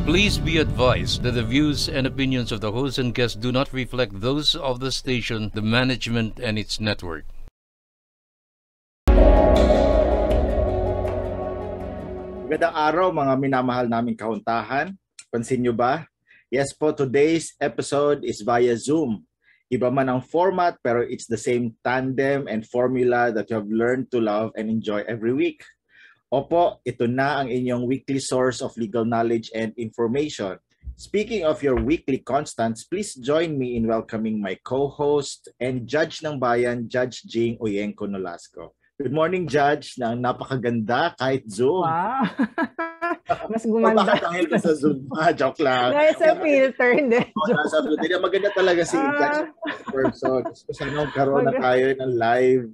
Please be advised that the views and opinions of the host and guests do not reflect those of the station, the management, and its network. Magandang araw mga minamahal naming kahuntahan. Pansin nyo ba? Yes po, today's episode is via Zoom. Iba man ang format pero it's the same tandem and formula that you have learned to love and enjoy every week. Opo, ito na ang inyong weekly source of legal knowledge and information. Speaking of your weekly constants, please join me in welcoming my co-host and Judge ng Bayan, Judge Jing Oyenko Nolasco. Good morning, Judge, na napakaganda kahit Zoom. Wow. Mas gumanda. Dahil ka sa Zoom pa, joke lang. Nasa filter, hindi. Nasa filter. Maganda talaga si Judge in person. Sana magkaroon na tayo ng live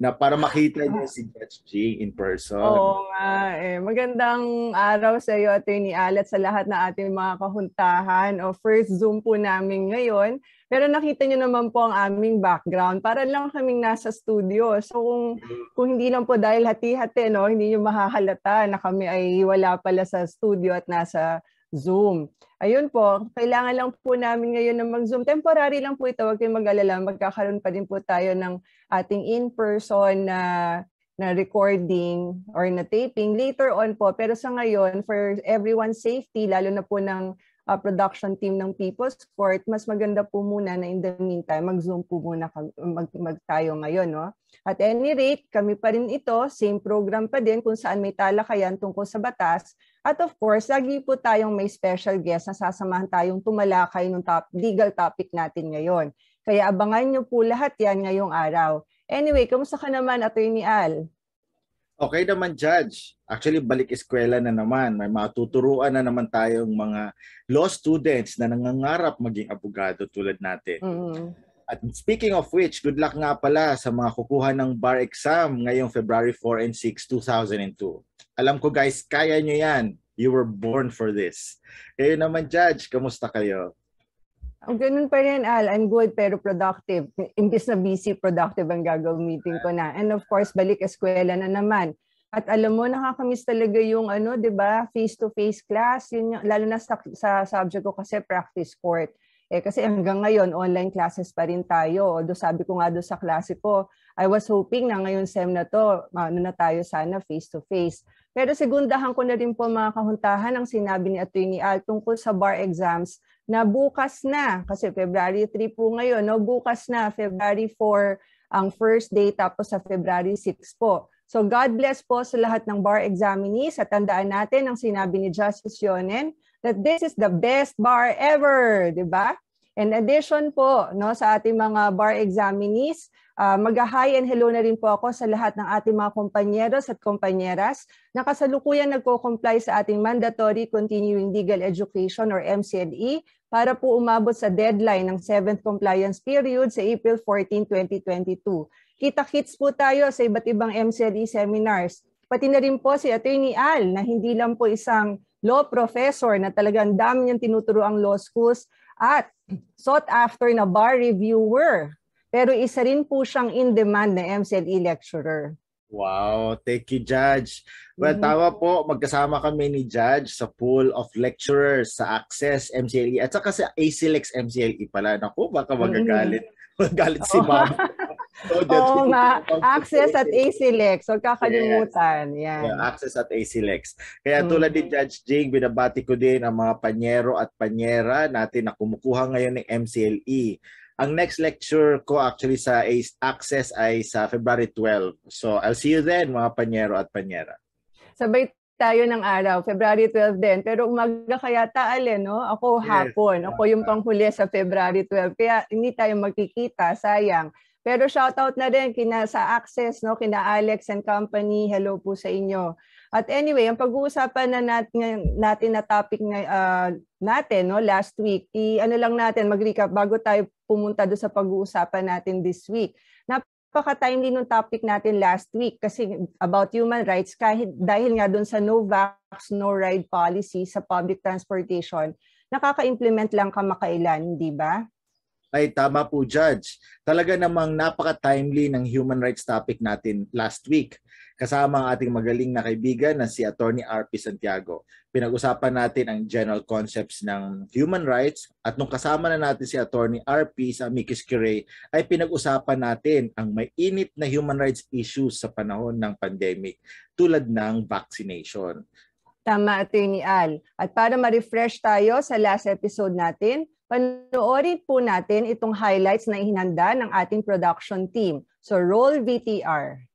na para makita niyo si Judge Jing in person. Oo nga eh. Magandang araw sa iyo, Attorney Al, at sa lahat na ating mga kahuntahan. First Zoom po namin ngayon. Pero nakita niyo naman po ang aming background. Para lang kaming nasa studio. So kung hindi lang po dahil hati-hati, no, hindi niyo mahahalata na kami ay wala pala sa studio at nasa Zoom. Ayun po, kailangan lang po namin ngayon na mag-Zoom. Temporary lang po ito, huwag kayong mag-alala. Magkakaroon pa din po tayo ng ating in-person na recording or na taping later on po. Pero sa ngayon, for everyone's safety, lalo na po ng production team ng People's Court, mas maganda po muna na in the meantime, mag-Zoom po muna tayo ngayon. No? At any rate, kami pa rin ito, same program pa din kung saan may talakayan tungkol sa batas. At of course, lagi po tayong may special guest na sasamahan tayong tumalakay ng legal topic natin ngayon. Kaya abangan nyo po lahat yan ngayong araw. Anyway, kamusta ka naman, Attorney Al? Okay naman, Judge. Actually, balik eskwela na naman. May matuturuan na naman tayong mga law students na nangangarap maging abogado tulad natin. Mm-hmm. At speaking of which, good luck nga pala sa mga kukuha ng bar exam ngayong February 4 and 6, 2002. Alam ko guys, kaya nyo yan. You were born for this. Kayo naman, Judge, kamusta kayo? Ganun pa rin, Al. I'm good pero productive. Imbis na busy, productive ang gagawin ko na. And of course, balik eskwela na naman. At alam mo, nakakamiss talaga yung 'di ba, face-to-face class. Yun, lalo na sa subject ko kasi practice court. Kasi hanggang ngayon, online classes pa rin tayo. Although sabi ko nga doon sa klase ko, I was hoping na ngayon SEM na to, na tayo sana face-to-face. Pero segundahan ko na rin po mga kahuntahan ang sinabi ni Attorney Al tungkol sa bar exams na bukas na, kasi February 3 po ngayon, no? Bukas na, February 4 ang first day, tapos sa February 6 po. So God bless po sa lahat ng bar examinees at tandaan natin ang sinabi ni Justice Yonen that this is the best bar ever, di ba? In addition po, no, sa ating mga bar examinees, mag-hi and hello na rin po ako sa lahat ng ating mga kompanyeros at kompanyeras na kasalukuyan nagko-comply sa ating Mandatory Continuing Legal Education or MCLE para po umabot sa deadline ng 7th compliance period sa April 14, 2022. Kita-kits po tayo sa iba't ibang MCLE seminars. Pati na rin po si Attorney Al na hindi lang po isang law professor na talagang dami niyang tinuturo ang law schools at sought after na bar reviewer. Pero isa rin po siyang in-demand na MCLE lecturer. Wow, thank you, Judge. Well, tawa po, magkasama kami ni Judge sa pool of lecturers sa Access MCLE at saka sa ACLEX MCLE pala. Naku, baka magagalit. Magalit si Ma'am. So, oo nga, Access at ACLEX. Huwag kakalimutan. Yes. Yan. Yeah, Access at ACLEX. Kaya tulad ni Judge Jing, binabati ko din ang mga panyero at panyera natin na kumukuha ngayon ng MCLE. Ang next lecture ko actually sa Access ay sa February 12. So I'll see you then, mga panyero at panyera. Sabay tayo ng araw, February 12 din. Pero umaga kaya taal, no? Ako hapon. Ako yung panghuli sa February 12. Kaya hindi tayo magkikita, sayang. Pero shoutout na din sa Access, no? Kina Alex and Company. Hello po sa inyo. At anyway, ang pag-uusapan na natin na topic natin, no, last week, lang natin, mag-recap bago tayo pumunta doon sa pag-uusapan natin this week. Napaka-timely nung topic natin last week kasi about human rights, dahil nga doon sa no vax, no ride policy sa public transportation, nakaka-implement lang kamakailan, di ba? Ay, tama po, Judge. Talaga namang napaka-timely ng human rights topic natin last week. Kasama ang ating magaling na kaibigan na si Attorney RP Santiago. Pinag-usapan natin ang general concepts ng human rights at nung kasama na natin si Attorney RP sa Amicus Curiae ay pinag-usapan natin ang may init na human rights issues sa panahon ng pandemic tulad ng vaccination. Tama, Attorney Al. At para ma-refresh tayo sa last episode natin, panoorin po natin itong highlights na ihinanda ng ating production team. So roll VTR.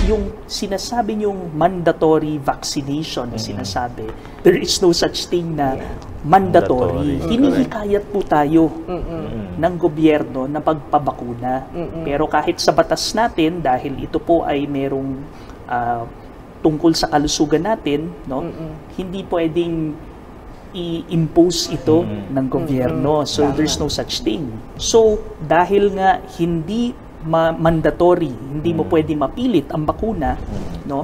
Yung sinasabi niyong mandatory vaccination, sinasabi, there is no such thing na mandatory. Hinihikayat po tayo ng gobyerno na pagpabakuna. Pero kahit sa batas natin, dahil ito po ay merong tungkol sa kalusugan natin, no, hindi pwedeng i-impose ito ng gobyerno. So there's no such thing. So dahil nga hindi mandatory, hindi mo pwede mapilit ang bakuna, no?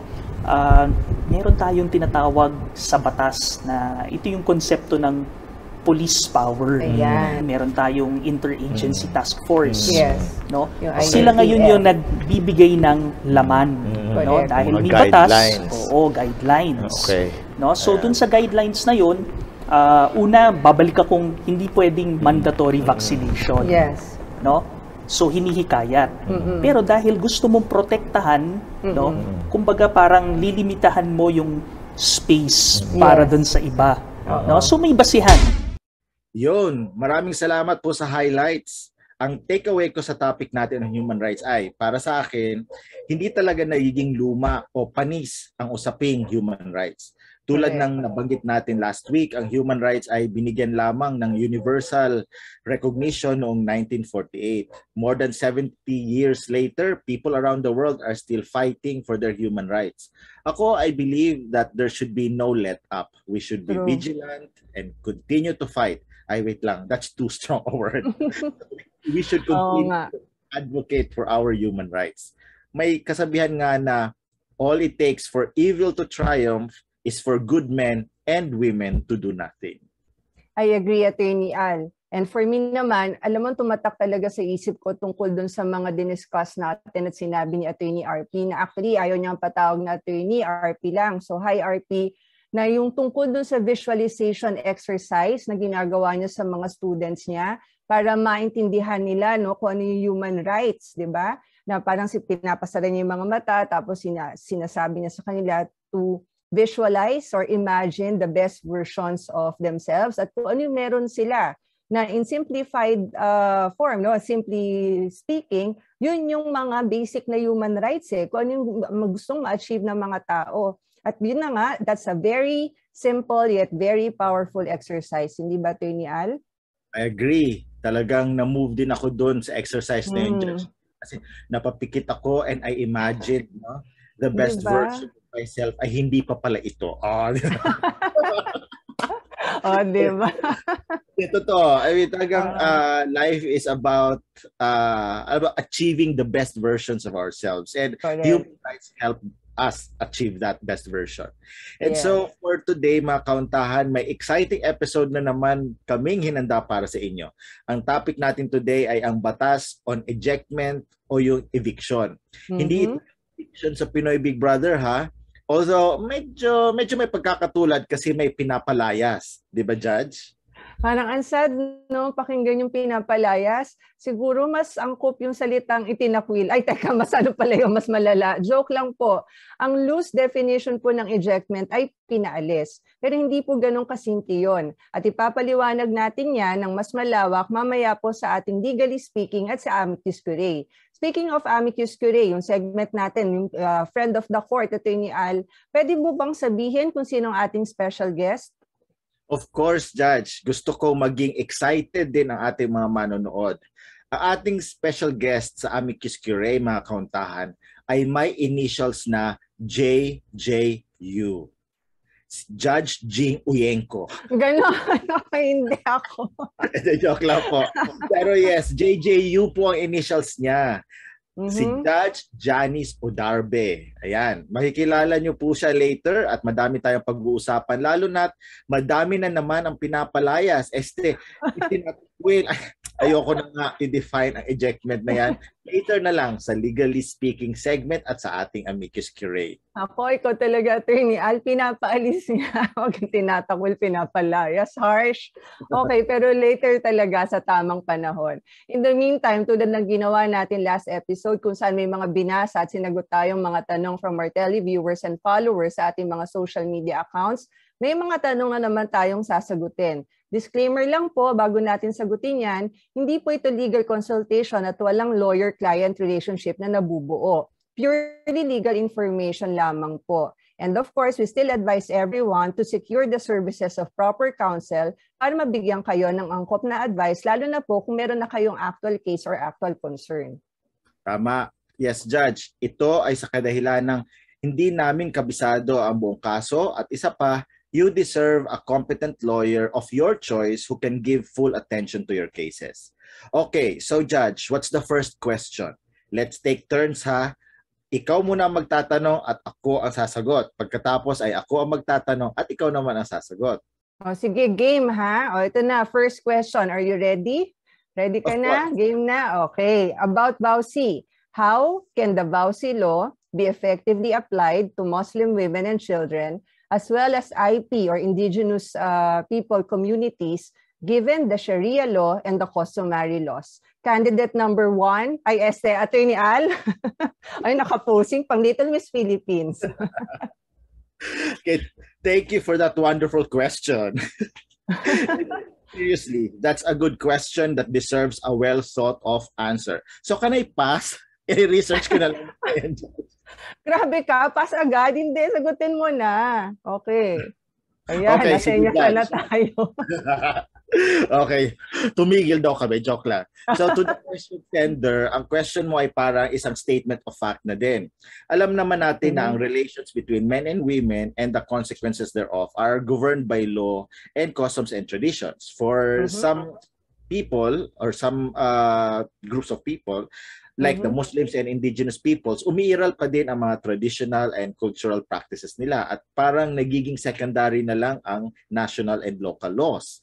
Meron tayong tinatawag sa batas na ito yung konsepto ng police power. Ayan. Meron tayong interagency task force, Yes. no? Yung Sila ngayon INTF. yung nagbibigay ng laman, no? Correct. Dahil Mga may batas, guidelines. guidelines. Okay. No? So dun sa guidelines na yun, una babalik akong hindi pwedeng mandatory vaccination. Yes. No? So hinihikayat. Pero dahil gusto mong protektahan, no? Kumbaga parang lilimitahan mo yung space para Yes. dun sa iba. No? So may basihan. Yun, maraming salamat po sa highlights. Ang takeaway ko sa topic natin ng human rights ay, para sa akin, hindi talaga nagiging luma o panis ang usaping human rights. Tulad Correct. ng nabanggit natin last week, ang human rights ay binigyan lamang ng universal recognition noong 1948. More than 70 years later, people around the world are still fighting for their human rights. Ako, I believe that there should be no let up. We should be True. vigilant and continue to fight. Ay, wait lang. That's too strong a word. We should Oo continue nga. to advocate for our human rights. May kasabihan nga na all it takes for evil to triumph is for good men and women to do nothing. I agree, Attorney Al. And for me naman, alam mo, tumatak talaga sa isip ko tungkol dun sa mga diniscuss natin at sinabi ni Attorney RP na actually ayaw niyang patawag na Attorney RP lang. So hi RP, na yung tungkol dun sa visualization exercise na ginagawa niya sa mga students niya para maintindihan nila, no, kung ano yung human rights, di ba? Na parang pinapasara niya yung mga mata tapos sinasabi niya sa kanila to visualize or imagine the best versions of themselves at kung ano yung meron sila. Na in simplified form, no, simply speaking, yun yung mga basic na human rights kung ano yung gustong ma-achieve ng mga tao. At yun na nga, that's a very simple yet very powerful exercise. Hindi ba, Attorney Al? I agree. Talagang na-move din ako doon sa exercise na yun, Judge. Kasi napapikit ako and I imagine, no, the best Diba? version of myself ay hindi pa pala ito. Oh, di ba? Ito to. I mean, talagang life is about achieving the best versions of ourselves. And Correct. human rights help us achieve that best version. And Yes. so for today, mga kauntahan, may exciting episode na naman kaming hinanda para sa inyo. Ang topic natin today ay ang batas on ejectment o yung eviction. Hindi ito eviction sa Pinoy Big Brother, ha? Although medyo may pagkakatulad kasi may pinapalayas, 'di ba, Judge? Parang ang sad, no? Pakinggan yung pinapalayas. Siguro mas angkop yung salitang itinakwil. Ay, teka, mas ano pala yung mas malala. Joke lang po. Ang loose definition po ng ejectment ay pinaalis. Pero hindi po ganun kasimple yun. At ipapaliwanag natin yan ng mas malawak mamaya po sa ating Legally Speaking at sa Amicus Curiae. Speaking of Amicus Curiae, yung segment natin, yung friend of the court, Attorney Al, pwede mo bang sabihin kung sino ang ating special guest? Of course, Judge. Gusto ko maging excited din ang ating mga manonood. Ang ating special guest sa Amicus Curiae, mga kauntahan, ay may initials na JJU. Judge Jing Uyenko. Ganon, hindi ako. Joke lang po. Pero yes, JJU po ang initials niya. Si Judge Janice Odarbe. Ayan, makikilala niyo po siya later at madami tayong pag-uusapan. Lalo na't madami na naman ang pinapalayas. Well, ayoko na nga i-define ang ejectment na yan. Later na lang sa Legally Speaking segment at sa ating amicus curiae. Ako, ikaw talaga, Attorney Al, pinapaalis niya. Huwag tinatakol, pinapalayas. Harsh. Okay, pero later talaga sa tamang panahon. In the meantime, tulad ng ginawa natin last episode, kung saan may mga binasa at sinagot tayong mga tanong from our televiewers and followers sa ating mga social media accounts, may mga tanong na naman tayong sasagutin. Disclaimer lang po, bago natin sagutin yan, hindi po ito legal consultation at walang lawyer-client relationship na nabubuo. Purely legal information lamang po. And of course, we still advise everyone to secure the services of proper counsel para mabigyan kayo ng angkop na advice, lalo na po kung meron na kayong actual case or actual concern. Tama. Yes, Judge. Ito ay sa kadahilan ng hindi namin kabisado ang buong kaso at isa pa, you deserve a competent lawyer of your choice who can give full attention to your cases. Okay, so Judge, what's the first question? Let's take turns ha. Ikaw muna ang magtatanong at ako ang sasagot. Pagkatapos ay ako ang magtatanong at ikaw naman ang sasagot. O sige, game ha. O ito na, first question. Are you ready? Ready ka na? Game na? Okay. About VAUSI. How can the VAUSI law be effectively applied to Muslim women and children as well as IP or indigenous people communities given the Sharia law and the customary laws? Candidate number 1, ay Attorney Al. Ay, nakaposing pang Little Miss Philippines. Okay, thank you for that wonderful question. Seriously, that's a good question that deserves a well thought of answer. So can I pass? I-research ko na lang. Grabe ka, pass agad. Hindi, sagutin mo na. Okay. Ayan, Okay, nasenya na tayo. Okay, tumigil daw kami, joke lang. So to the question sender, ang question mo ay parang isang statement of fact na din. Alam naman natin na ang relations between men and women and the consequences thereof are governed by law and customs and traditions. For some people or some groups of people, like the Muslims and indigenous peoples, umiiral pa din ang mga traditional and cultural practices nila at parang nagiging secondary na lang ang national and local laws.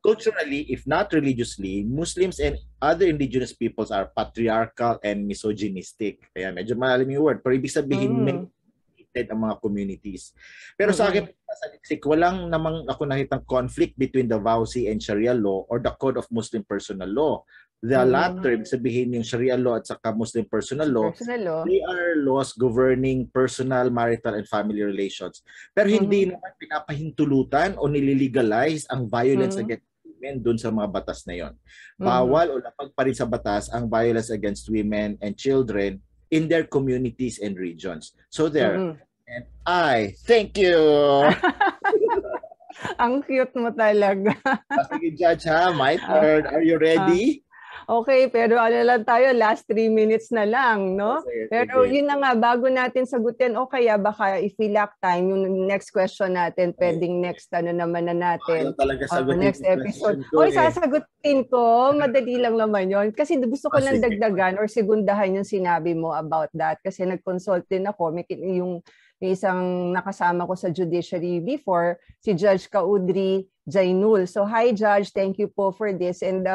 Culturally, if not religiously, Muslims and other indigenous peoples are patriarchal and misogynistic. Kaya medyo malalim yung word, pero ibig sabihin ang mga communities. Pero sa akin, sa Niksik, walang namang ako nakitang conflict between the VAUSI and Sharia law or the Code of Muslim Personal Law. The latter, sabihin yung Sharia law at saka Muslim personal law, they are laws governing personal, marital, and family relations. Pero hindi naman pinapahintulutan o nililegalize ang violence against women dun sa mga batas na yon. Bawal o lapag pa rin sa batas ang violence against women and children in their communities and regions. So there. And I thank you. Ang cute mo talaga. Sige, Judge ha, my turn. Are you ready? Okay, pero ano lang tayo, last 3 minutes na lang, no? Sige, pero sige. yun na nga, bago natin sagutin, o kaya baka if we lack time, yung next question natin, pwedeng next ano naman na natin. Ayaw talaga sagutin next yung episode. question ko, Oy, sasagutin ko, madali lang naman yun. Kasi gusto ko lang Sige. dagdagan or segundahan yung sinabi mo about that. Kasi nag-consult din ako, may yung isang nakasama ko sa judiciary before, si Judge Caudry Jainul. So, hi Judge, thank you po for this. And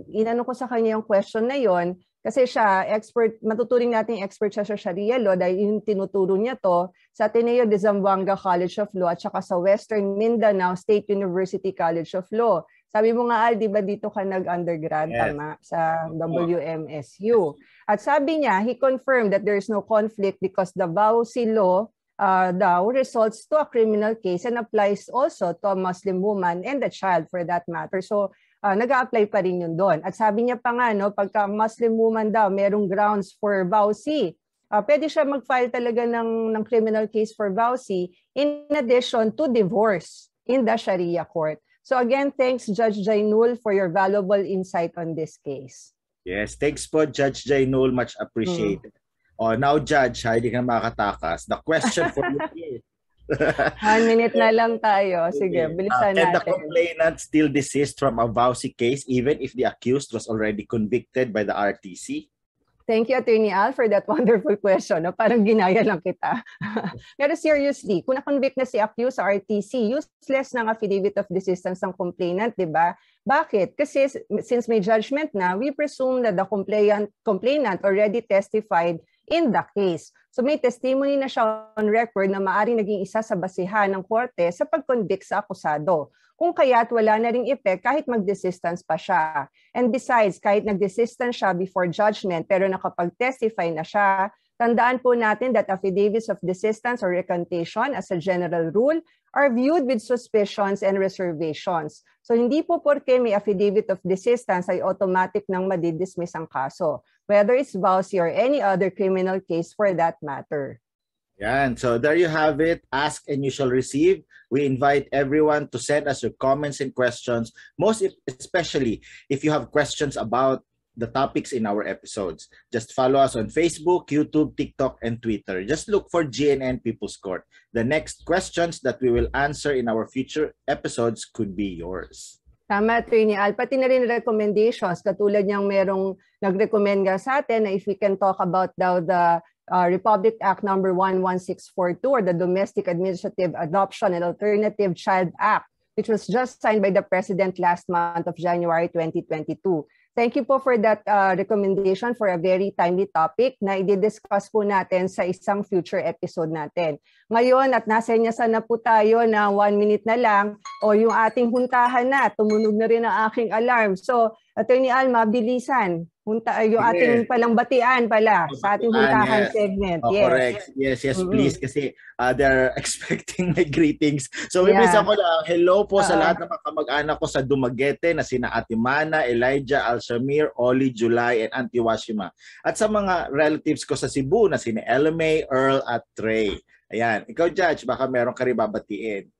inano ko sa kanya yung question na yon kasi siya expert, matuturing natin expert siya sa Sharia law dahil yung tinuturo niya to sa Ateneo de Zamboanga College of Law at saka sa Western Mindanao State University College of Law. Sabi mo nga, Al, di ba dito ka nag-undergrad, tama, sa WMSU. At sabi niya, he confirmed that there is no conflict because the VAUSI law daw results to a criminal case and applies also to a Muslim woman and a child for that matter. So, nag-a-apply pa rin yun doon. At sabi niya pa nga, no, pagka Muslim woman daw, merong grounds for VAUSI, pwede siya mag-file talaga ng criminal case for VAUSI in addition to divorce in the Sharia court. So again, thanks Judge Jainul for your valuable insight on this case. Yes, thanks po Judge Jainul, much appreciated. Oh, now Judge, hindi ka makatakas. The question for you is 1 minute na lang tayo. Sige, bilisan can the natin. complainant still desist from a VAUSI case even if the accused was already convicted by the RTC? Thank you, Attorney Al, for that wonderful question. No? Parang ginaya lang kita. Pero seriously, kung na-convict na si accused sa RTC, useless ng affidavit of desistance ng complainant, di ba? Bakit? Kasi since may judgment na, we presume that the complainant already testified in the case. So may testimony na siya on record na maaaring naging isa sa basihan ng korte sa pag-convict sa akusado. Kung kaya't wala na ring effect kahit mag-desistance pa siya. And besides, kahit nag-desistance siya before judgment pero nakapag-testify na siya, tandaan po natin that affidavits of desistance or recantation as a general rule are viewed with suspicions and reservations. So hindi po porke may affidavit of desistance ay automatic nang madidismiss ang kaso, whether it's vowsy or any other criminal case for that matter. Yan. So there you have it. Ask and you shall receive. We invite everyone to send us your comments and questions, especially if you have questions about the topics in our episodes. Just follow us on Facebook, YouTube, TikTok, and Twitter. Just look for GNN People's Court. The next questions that we will answer in our future episodes could be yours. Tama, Attorney Al. Pati na rin recommendations. Katulad niyang merong nag-recommend nga sa atin na if we can talk about daw the Republic Act number 11642 or the Domestic Administrative Adoption and Alternative Child Act, which was just signed by the President last month of January 2022. Thank you po for that recommendation for a very timely topic na i-discuss po natin sa isang future episode natin. Ngayon, at nasa inyo sana po tayo na 1 minute na lang o yung ating huntahan na, tumunog na rin ang aking alarm. So, Attorney Al, mabilisan. Yung ating palang batian pala sa ating huntahan segment. Oh, yes. Correct. Yes, please. Kasi they're expecting my greetings. So, mabisa ko lang, hello po sa lahat ng mga kamag-anak ko sa Dumaguete na sina Ate Mana, Elijah, Alshamir, Oli, July, and Auntie Washima. At sa mga relatives ko sa Cebu na sina Elmay, Earl, at Trey. Ayan. Ikaw, Judge, baka meron ka rin babatiin.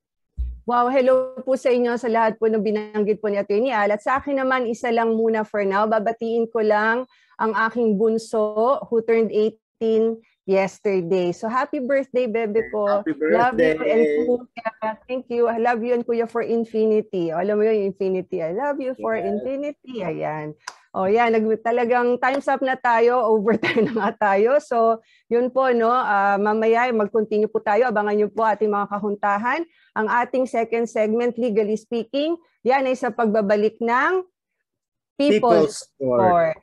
Wow, hello po sa inyo sa lahat po ng binanggit po ni Atty. Al. At sa akin naman, isa lang muna for now. Babatiin ko lang ang aking bunso who turned 18 yesterday. So happy birthday, bebe ko. Happy birthday. Love you and Kuya. Thank you. I love you and Kuya for infinity. Alam mo yun, infinity. I love you for infinity. Ayan. O yan, talagang time's up na tayo, overtime na nga tayo. So yun po, no, mamaya mag-continue po tayo. Abangan nyo po ating mga kahuntahan. Ang ating second segment, Legally Speaking, yan ay sa pagbabalik ng People's Court.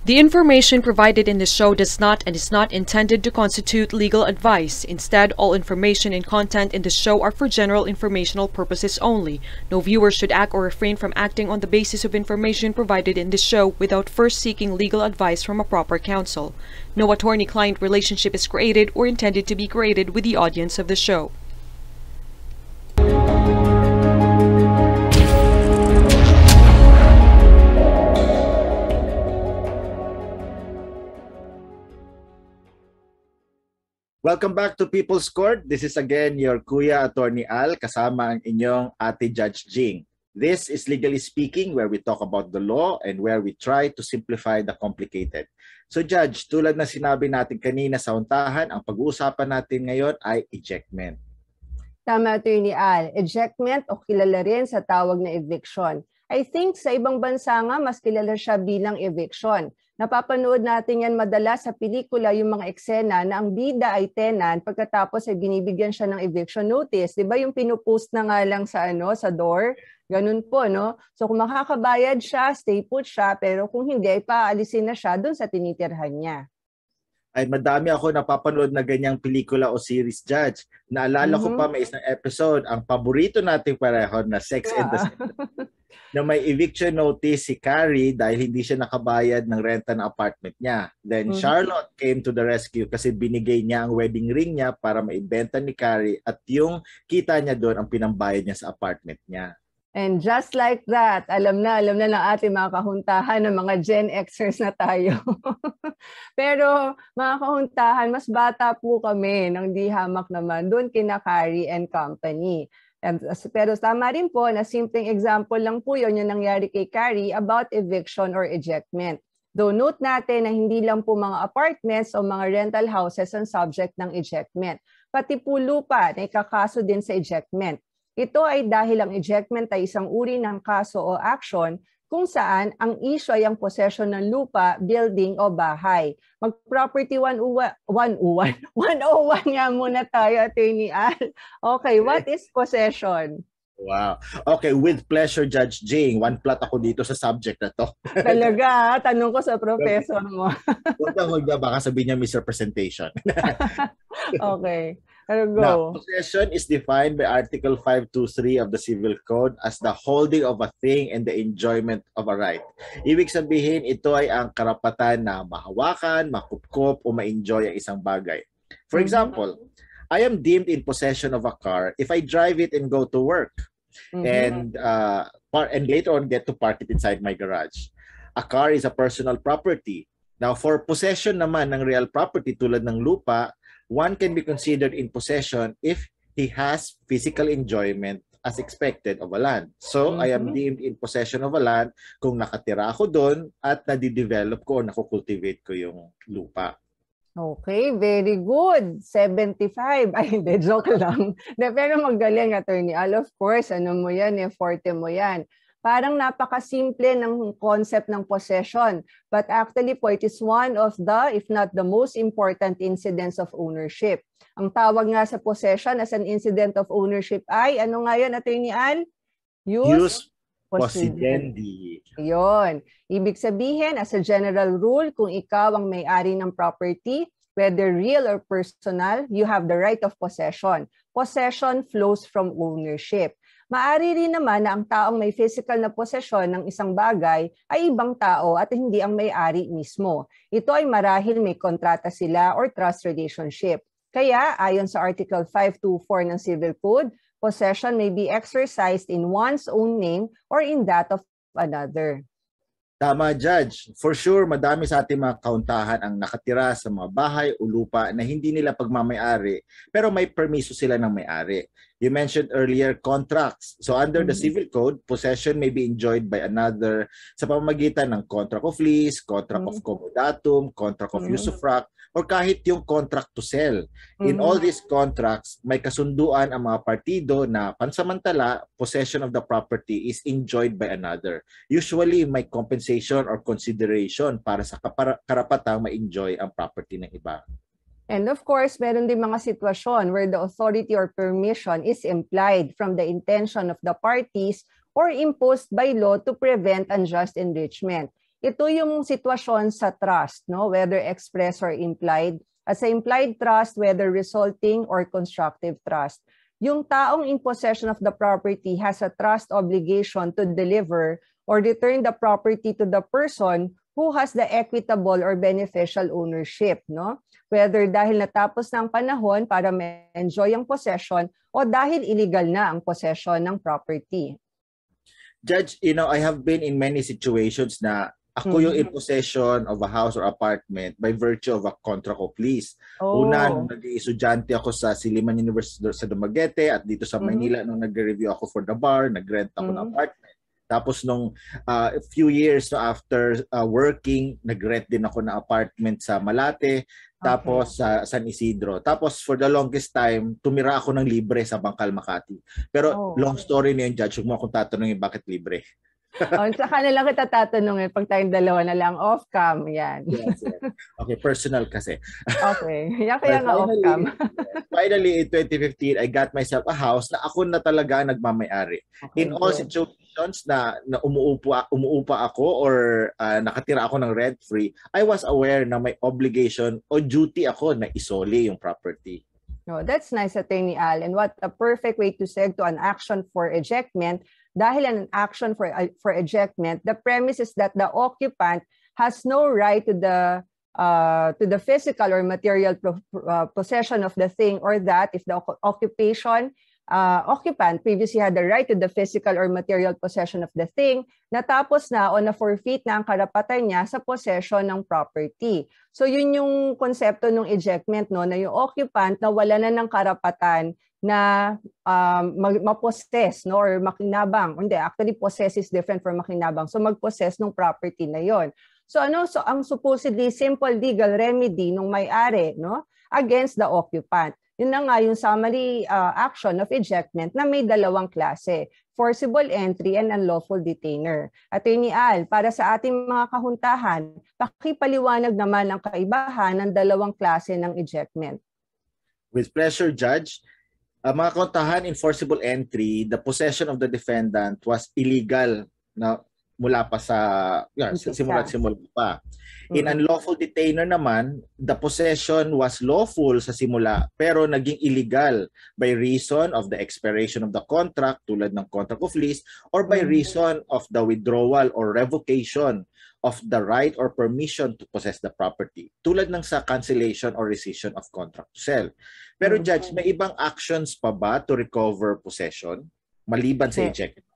The information provided in this show does not and is not intended to constitute legal advice. Instead, all information and content in this show are for general informational purposes only. No viewer should act or refrain from acting on the basis of information provided in this show without first seeking legal advice from a proper counsel. No attorney-client relationship is created or intended to be created with the audience of the show. Welcome back to People's Court. This is again your Kuya Attorney Al kasama ang inyong Ate Judge Jing. This is Legally Speaking, where we talk about the law and where we try to simplify the complicated. So Judge, tulad na sinabi natin kanina sa huntahan, ang pag-uusapan natin ngayon ay ejectment. Tama, Attorney Al. Ejectment o kilala rin sa tawag na eviction. I think sa ibang bansa nga mas kilala siya bilang eviction. Napapanood natin yan madalas sa pelikula yung mga eksena na ang bida ay tenant pagkatapos ay binibigyan siya ng eviction notice. 'Di ba yung pinupost na nga lang sa sa door? Ganun po, no? So kung makakabayad siya, stay put siya, pero kung hindi ay paalisin na siya doon sa tinitirhan niya. Ay madami ako napapanood na ganyang pelikula o series, Judge. Naalala ko pa may isang episode, ang paborito nating pareho na Sex and the City. Na may eviction notice si Carrie dahil hindi siya nakabayad ng renta ng apartment niya. Then Charlotte came to the rescue kasi binigay niya ang wedding ring niya para maibenta ni Carrie at yung kita niya doon ang pinambayad niya sa apartment niya. And just like that, alam na ng ating mga kahuntahan ng mga Gen Xers na tayo. Pero mga kahuntahan, mas bata po kami nang di hamak naman doon kina Carrie and company. Pero tama rin po na simpleng example lang po yun yung nangyari kay Carrie about eviction or ejectment. Though note natin na hindi lang po mga apartments o mga rental houses ang subject ng ejectment. Pati po lupa na ikakaso din sa ejectment. Ito ay dahil ang ejectment ay isang uri ng kaso o action kung saan ang issue ay ang possession ng lupa, building o bahay. Mag-property 101 nga muna tayo, Attorney Al. Okay, what is possession? Wow. Okay, with pleasure, Judge Jing. One plot ako dito sa subject na to. Talaga, tanong ko sa professor mo. Huwag na, baka sabihin niya misrepresentation. Okay, I'll go. Now, possession is defined by Article 523 of the Civil Code as the holding of a thing and the enjoyment of a right. Ibig sabihin, ito ay ang karapatan na mahawakan, makupkop, o ma-enjoy ang isang bagay. For example, I am deemed in possession of a car if I drive it and go to work and later on get to park it inside my garage. A car is a personal property. Now, for possession naman ng real property tulad ng lupa, one can be considered in possession if he has physical enjoyment as expected of a land. So, I am deemed in possession of a land kung nakatira ako doon at nadidevelop ko o nakukultivate ko yung lupa. Okay, very good. 75. Ay, hindi, joke lang. Pero magaling, Attorney Al. Of course, ano mo yan, forte mo yan. Parang napakasimple ng concept ng possession. But actually po, it is one of the, if not the most important incidents of ownership. Ang tawag nga sa possession as an incident of ownership ay, ano nga yun, Attorney Al? Use possidendi. Yun. Ibig sabihin, as a general rule, kung ikaw ang may-ari ng property, whether real or personal, you have the right of possession. Possession flows from ownership. Maari rin naman na ang taong may physical na possession ng isang bagay ay ibang tao at hindi ang may-ari mismo. Ito ay marahil may kontrata sila or trust relationship. Kaya, ayon sa Article 524 ng Civil Code, possession may be exercised in one's own name or in that of another. Tama, Judge. For sure, madami sa ating mga kauntahan ang nakatira sa mga bahay o lupa na hindi nila pagmamayari, pero may permiso sila ng may-ari. You mentioned earlier contracts. So under the Civil Code, possession may be enjoyed by another sa pamamagitan ng contract of lease, contract of comodatum, contract of usufruct, or kahit yung contract to sell. In all these contracts, may kasunduan ang mga partido na pansamantala, possession of the property is enjoyed by another. Usually, may compensation or consideration para sa karapatang ma-enjoy ang property ng iba. And of course, meron din mga sitwasyon where the authority or permission is implied from the intention of the parties or imposed by law to prevent unjust enrichment. Ito yung sitwasyon sa trust, no? Whether express or implied. As a implied trust, whether resulting or constructive trust. Yung taong in possession of the property has a trust obligation to deliver or return the property to the person who has the equitable or beneficial ownership, no? Whether dahil natapos na ang panahon para ma-enjoy ang possession o dahil illegal na ang possession ng property. Judge, I have been in many situations na ako yung in possession of a house or apartment by virtue of a contract of lease. Una, nung nag-estudyante ako sa Silliman University sa Dumaguete at dito sa Manila nung nag-review ako for the bar, nag-rent ako ng apartment. Tapos nung a few years after working, nag-rent din ako ng apartment sa Malate, tapos sa San Isidro. Tapos for the longest time, tumira ako ng libre sa Bangkal, Makati. Pero long story na yun, Judge. Huwag mo akong tatanungin bakit libre. Sa kanila kita tatanungin pag tayong dalawa na lang off-cam. Yan. Yes. Okay, personal kasi. Okay. Yan kaya nga off-cam. Finally, in 2015, I got myself a house na ako na talaga nagmamayari. Okay, in all situations na umuupa ako or nakatira ako ng rent-free, I was aware na may obligation o duty ako na isoli yung property. No, that's nice, Attorney Al. And what a perfect way to segue to an action for ejectment. Dahil an action for ejectment, the premise is that the occupant has no right to the physical or material possession of the thing, or that if the occupant previously had the right to the physical or material possession of the thing, natapos na o na-forfeit na ang karapatan niya sa possession ng property. So yun yung konsepto ng ejectment, no, na yung occupant na wala na ng karapatan na ma-possess, no, or makinabang. Hindi, actually possess is different from makinabang. So mag-possess ng property na yon. So ang supposedly simple legal remedy ng may-ari, no, against the occupant. Yun na nga yung summary action of ejectment na may dalawang klase, forcible entry and unlawful detainer. Attorney Al, para sa ating mga kahuntahan, pakipaliwanag naman ang kaibahan ng dalawang klase ng ejectment. With pleasure, Judge. Mga kahuntahan, in forcible entry, the possession of the defendant was illegal na mula pa sa simula pa. In unlawful detainer naman, the possession was lawful sa simula pero naging illegal by reason of the expiration of the contract tulad ng contract of lease or by reason of the withdrawal or revocation of the right or permission to possess the property tulad ng sa cancellation or rescission of contract to sell. Pero Judge, may ibang actions pa ba to recover possession maliban sa ejectment?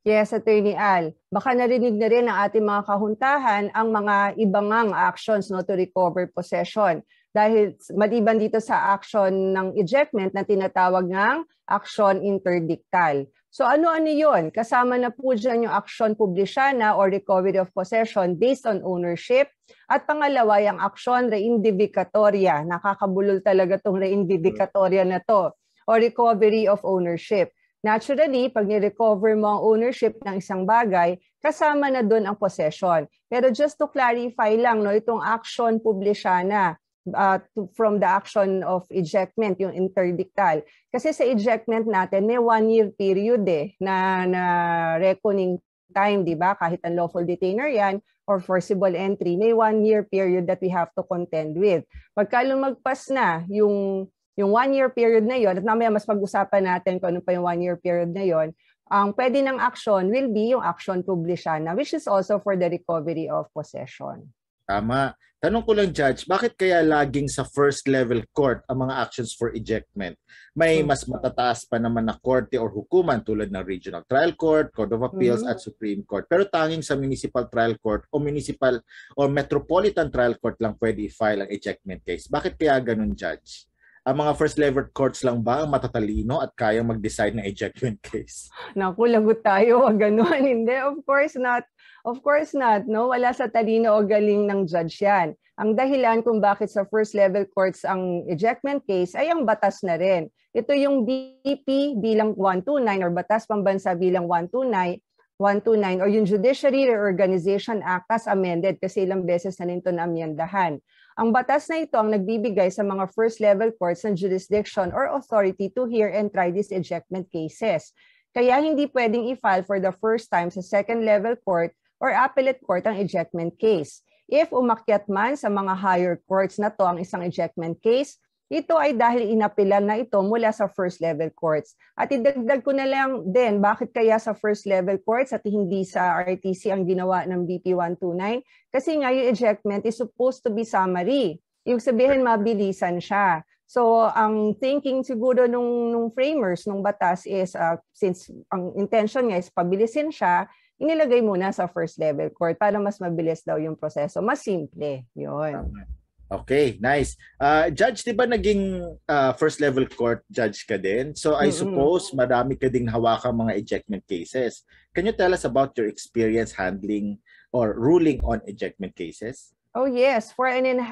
Yes, Attorney Al. Baka narinig na rin ng ating mga kahuntahan ang mga ibang actions, no, to recover possession. Dahil maliban dito sa action ng ejectment na tinatawag ng action interdictal. So ano-ano yun? Kasama na po dyan yung action publicana or recovery of possession based on ownership. At pangalawa, yung action reindivicatoria. Nakakabulol talaga itong reindivicatoria na to. Or recovery of ownership. Naturally, pag ni-recover mo ang ownership ng isang bagay, kasama na doon ang possession. Pero just to clarify lang, no, itong action publicana from the action of ejectment, yung interdictal. Kasi sa ejectment natin, may 1-year period na reckoning time, di ba? Kahit ang lawful detainer yan or forcible entry, may 1-year period that we have to contend with. Pagka lumagpas na yung 1-year period na yon, at mamaya mas pag-usapan natin kung ano pa yung 1-year period na yon, ang pwede ng action will be yung action publicana, which is also for the recovery of possession. Tama. Tanong ko lang, Judge, bakit kaya laging sa first level court ang mga actions for ejectment? May mas matataas pa naman na korte or hukuman tulad ng Regional Trial Court, Court of Appeals at Supreme Court. Pero tanging sa Municipal Trial Court o Municipal or Metropolitan Trial Court lang pwede i-file ang ejectment case. Bakit kaya ganun, Judge? Ang mga first level courts lang ba ang matatalino at kayang mag-decide ng ejectment case? Naku, lagot tayo. Wag ganun. Hindi, of course not. Of course not. No? Wala sa talino o galing ng judge yan. Ang dahilan kung bakit sa first level courts ang ejectment case ay ang batas na rin. Ito yung BP bilang 129 or Batas Pambansa bilang 129 or yung Judiciary Reorganization Act as amended kasi ilang beses na nito na amyendahan. Ang batas na ito ang nagbibigay sa mga first level courts ng jurisdiction or authority to hear and try these ejectment cases. Kaya hindi pwedeng i-file for the first time sa second level court or appellate court ang ejectment case. If umakyat man sa mga higher courts na to ang isang ejectment case, ito ay dahil inapilan na ito mula sa first level courts. At idagdag ko na lang din, bakit kaya sa first level courts at hindi sa RTC ang ginawa ng BP 129? Kasi nga yung ejectment is supposed to be summary. Yung sabihin, mabilisan siya. So, ang thinking siguro nung framers, nung batas is, since ang intention niya is pabilisin siya, inilagay muna sa first level court para mas mabilis daw yung proseso. Mas simple. Yun. Okay, nice. Judge, di ba naging first level court judge ka din? So I suppose marami ka ding hawakang mga ejectment cases. Can you tell us about your experience handling or ruling on ejectment cases? Oh yes, 4.5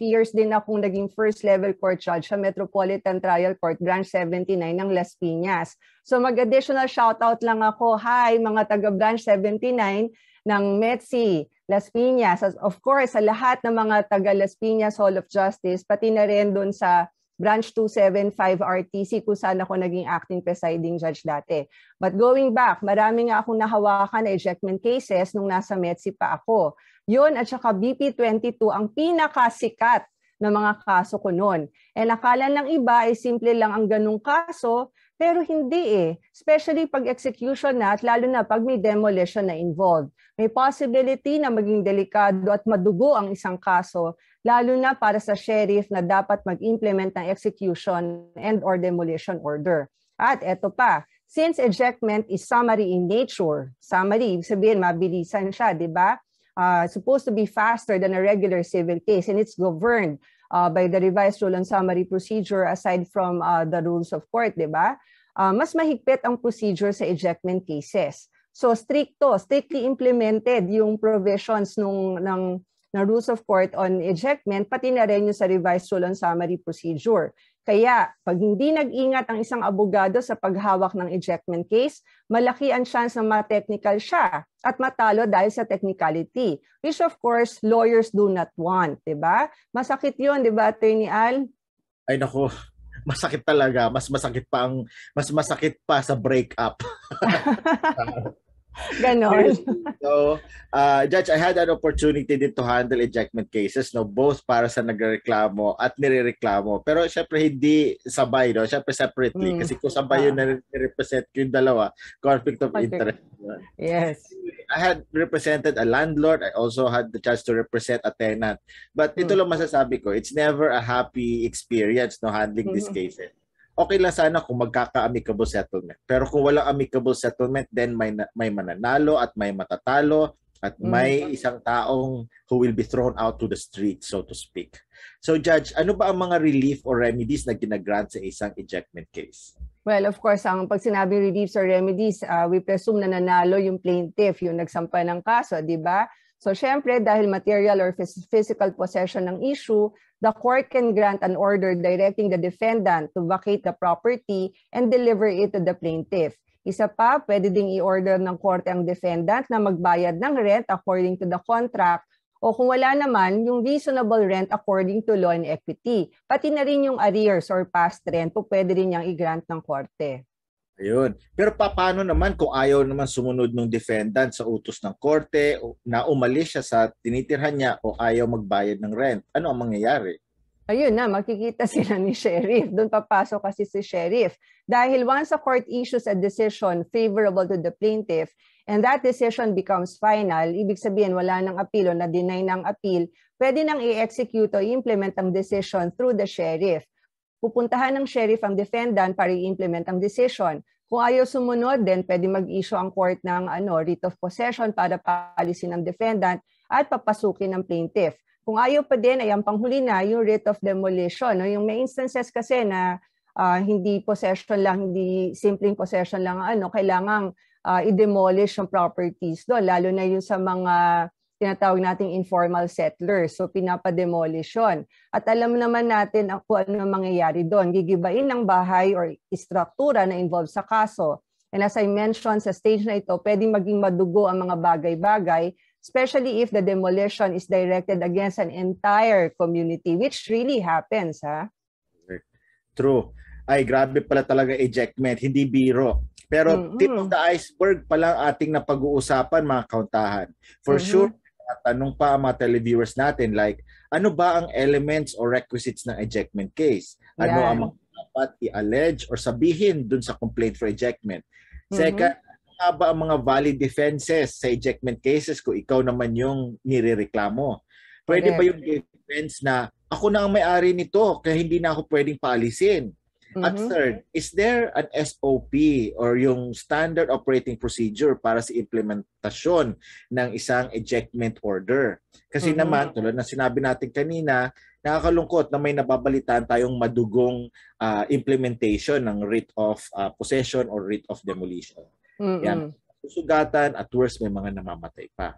years din akong naging first level court judge sa Metropolitan Trial Court Branch 79 ng Las Piñas. So mag-additional shoutout lang ako. Hi mga taga Branch 79 ng METSI, Las Piñas. Of course, sa lahat ng mga taga Las Piñas Hall of Justice, pati na rin doon sa Branch 275 RTC kung saan ako naging acting presiding judge dati. But going back, marami nga akong nahawakan na ejectment cases nung nasa METSI pa ako. Yun at saka BP 22 ang pinakasikat na mga kaso ko noon. And akala ng iba ay simple lang ang ganung kaso, pero hindi Especially pag execution na at lalo na pag may demolition na involved. May possibility na maging delikado at madugo ang isang kaso, lalo na para sa sheriff na dapat mag-implement ng execution and or demolition order. At eto pa, since ejectment is summary in nature, summary, ibig sabihin mabilisan siya, di ba? Supposed to be faster than a regular civil case and it's governed by the revised rule on summary procedure aside from the rules of court, di ba? Mas mahigpit ang procedure sa ejectment cases. So strictly implemented yung provisions ng rules of court on ejectment, pati na rin yung sa revised rule on summary procedure. Kaya pag hindi nag-ingat ang isang abogado sa paghawak ng ejectment case, malaki ang chance na ma-technical siya at matalo dahil sa technicality, which of course lawyers do not want, 'di ba? Masakit 'yon, 'di ba, Attorney Al? Ay nako, masakit talaga. Mas masakit pa sa breakup. Ganon. So, Judge, I had an opportunity din to handle ejectment cases, no, both para sa nagrereklamo at nirereklamo. Pero syempre hindi sabay, no? Syempre separately. Kasi kung sabay yun na-represent yung dalawa, conflict of interest. Yes. I had represented a landlord. I also had the chance to represent a tenant. But ito lang masasabi ko, it's never a happy experience, no, handling these cases. Okay lang sana kung magkaka-amicable settlement. Pero kung walang amicable settlement, then may mananalo at may matatalo at may isang taong who will be thrown out to the street, so to speak. So, Judge, ano ba ang mga relief or remedies na ginagrant sa isang ejectment case? Well, of course, pag sinabing reliefs or remedies, we presume na nanalo yung plaintiff, yung nagsampa ng kaso, di ba? So, syempre, dahil material or physical possession ng issue, the court can grant an order directing the defendant to vacate the property and deliver it to the plaintiff. Isa pa, pwede ding i-order ng korte ang defendant na magbayad ng rent according to the contract o kung wala naman, yung reasonable rent according to law and equity. Pati na rin yung arrears or past rent po pwede rin niyang i-grant ng korte. Ayun. Pero paano naman kung ayaw naman sumunod ng defendant sa utos ng korte na umalis siya sa tinitirhan niya o ayaw magbayad ng rent? Ano ang mangyayari? Ayun na, makikita sila ni sheriff. Doon papasok kasi si sheriff. Dahil once a court issues a decision favorable to the plaintiff and that decision becomes final, ibig sabihin wala nang appeal o na-deny ng appeal, pwede nang i-execute o i-implement ang decision through the sheriff. Pupuntahan ng sheriff ang defendant para i-implement ang decision. Kung ayaw sumunod, then pwede mag-issue ang court ng writ of possession para paalisin ng defendant at papasukin ng plaintiff. Kung ayaw pa din, ay ang panghuli na yung writ of demolition. No? Yung may instances kasi na hindi possession lang, hindi simpleng possession lang, kailangang i-demolish yung properties doon, lalo na yung sa mga tinatawag nating informal settlers. So, pinapademolish yun. At alam naman natin kung ano mangyayari doon. Gigibain ng bahay or istruktura na involved sa kaso. And as I mentioned, sa stage na ito, pwedeng maging madugo ang mga bagay-bagay, especially if the demolition is directed against an entire community, which really happens, ha? True. Ay, grabe pala talaga ejectment, hindi biro. Pero tip of the iceberg pa lang ating napag-uusapan, mga kauntahan. For sure, tanong pa ang mga televiewers natin, like, ano ba ang elements or requisites ng ejectment case? Ano ang mga dapat i-allege or sabihin dun sa complaint for ejectment? Second, ano ba ang mga valid defenses sa ejectment cases kung ikaw naman yung nirereklamo? Pwede ba yung defense na ako na ang may-ari nito kaya hindi na ako pwedeng paalisin? At third, is there an SOP or yung standard operating procedure para sa implementasyon ng isang ejectment order? Kasi naman, tulad na sinabi natin kanina, nakakalungkot na may nababalitaan tayong madugong implementation ng writ of possession or writ of demolition. Yan. Susugatan at worst may mga namamatay pa.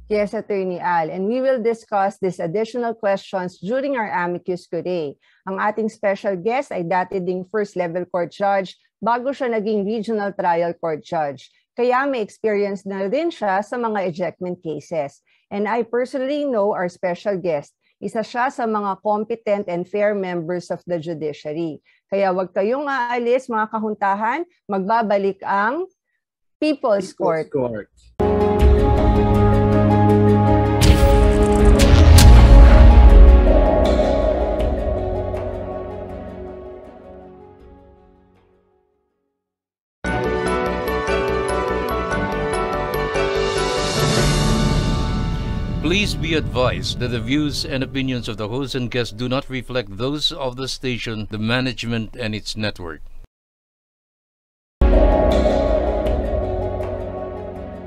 Yes, Attorney Al, and we will discuss these additional questions during our amicus curiae. Ang ating special guest ay dati ding first-level court judge bago siya naging regional trial court judge. Kaya may experience na rin siya sa mga ejectment cases. And I personally know our special guest. Isa siya sa mga competent and fair members of the judiciary. Kaya wag kayong aalis, mga kahuntahan, magbabalik ang People's Court. Please be advised that the views and opinions of the host and guests do not reflect those of the station, the management, and its network.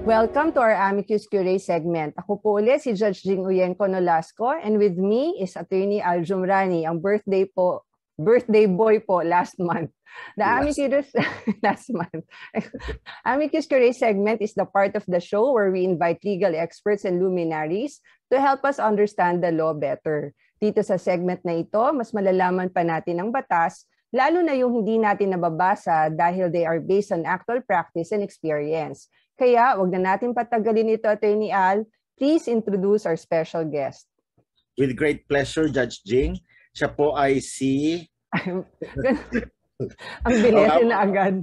Welcome to our amicus curiae segment. Ako po ulit si Judge Jing Uyenko Nolasco and with me is Attorney Al Jumrani. Ang birthday po birthday boy po last month. The Amicus last month. Amicus Curiae segment is the part of the show where we invite legal experts and luminaries to help us understand the law better. Dito sa segment na ito, mas malalaman pa natin ang batas, lalo na yung hindi natin nababasa dahil they are based on actual practice and experience. Kaya, wag na natin patagalin ito, Attorney Al. Please introduce our special guest. With great pleasure, Judge Jing. Siya po ay si... Ang bilis na agad.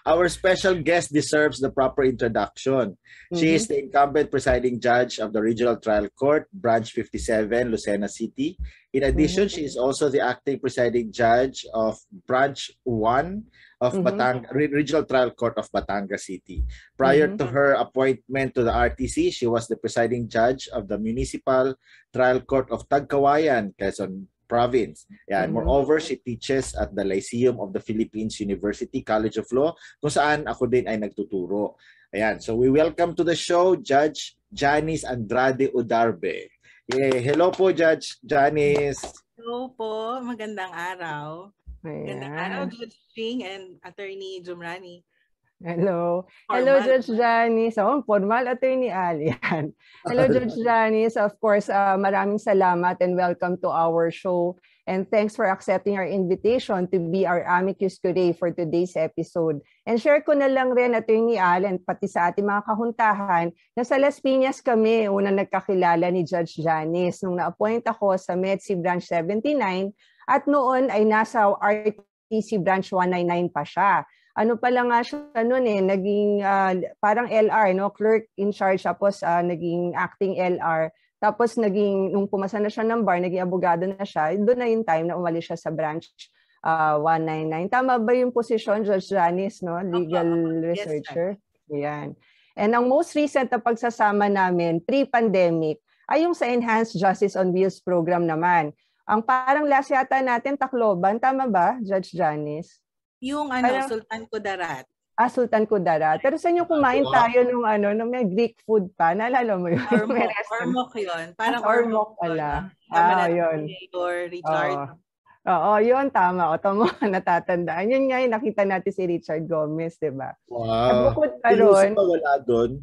Our special guest deserves the proper introduction. She is the incumbent presiding judge of the Regional Trial Court, Branch 57, Lucena City. In addition, she is also the acting presiding judge of Branch 1 of Regional Trial Court of Batangas City. Prior to her appointment to the RTC, she was the presiding judge of the Municipal Trial Court of Tagkawayan, Quezon Province. Yeah, and moreover, she teaches at the Lyceum of the Philippines University College of Law, kung saan ako din ay nagtuturo. Ayan, so we welcome to the show Judge Janice Andrade Udarbe. Hello po, Judge Janice. Hello po, magandang araw. Magandang araw, Judge Jing and Attorney Jumrani. Hello. Formal. Hello, Judge Janice. Formal Attorney Ali. Hello, Judge Janice. Of course, maraming salamat and welcome to our show. And thanks for accepting our invitation to be our amicus curiae for today's episode. And share ko na lang rin, Attorney Al, and pati sa ating mga kahuntahan, na sa Las Piñas kami unang nagkakilala ni Judge Janice nung na-appoint ako sa MEDC Branch 79 at noon ay nasa RTC Branch 199 pa siya. Ano pala nga siya noon naging parang LR, no? Clerk in charge, tapos naging acting LR. Tapos nung pumasa na siya ng bar, naging abogado na siya. Doon na yung time na umalis siya sa branch 199. Tama ba yung posisyon, Judge Janice, no? Legal researcher? Yan. And ang most recent na pagsasama namin, pre-pandemic, ay yung sa Enhanced Justice on Wheels program naman. Ang parang last yata natin, Tacloban. Tama ba, Judge Janice? Yung Sultan Kudarat. Sultan Kudarat. Pero saan yung kumain tayo nung may Greek food pa? Naalala mo yun? Ormoc yun. Parang Ormoc pala. Yun. Or Richard. Oo, yun. Tama. Tama, natatandaan. Yun nga yung nakita natin si Richard Gomez, di ba? Wow. Bukod pa ron. Wala doon?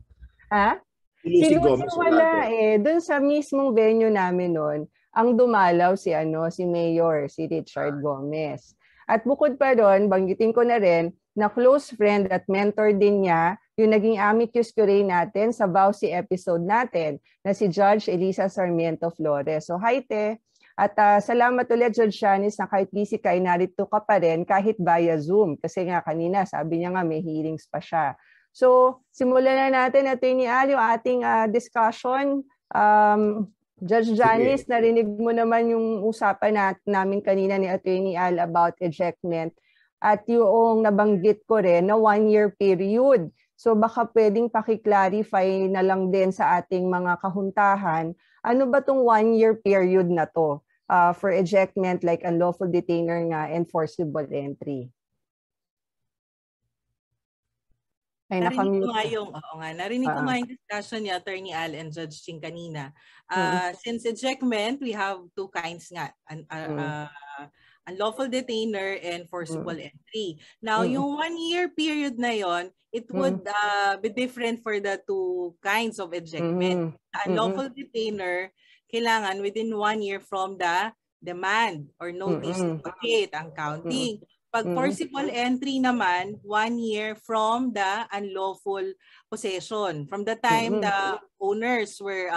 Ha? Si Gomez wala Doon sa mismong venue namin noon, ang dumalaw si Mayor, si Richard Gomez. At bukod pa doon, banggitin ko na rin na close friend at mentor din niya yung naging amicus curiae natin sa Vauci episode natin na si Judge Elisa Sarmiento Flores. So hi te! At salamat ulit, Judge Janice, na kahit busy ka, narito ka pa rin kahit via Zoom. Kasi nga kanina, sabi niya nga may hearings pa siya. So simulan na natin, Attorney Al, yung ating discussion. Judge Janice, narinig mo naman yung usapan namin kanina ni Attorney Al about ejectment at yung nabanggit ko rin na 1-year period. So baka pwedeng paki-clarify na lang din sa ating mga kahuntahan, ano ba tong 1-year period na to for ejectment like unlawful detainer nga enforceable entry? Ay, narinig ko nga yung discussion ni Attorney Al and Judge Ching kanina. Since ejectment, we have two kinds nga. Unlawful detainer and forcible entry. Now, yung 1-year period na yon, it would be different for the two kinds of ejectment. Unlawful detainer, kailangan within 1 year from the demand or notice to vacate ang counting. Pag forcible entry naman, 1 year from the unlawful possession. From the time the owners were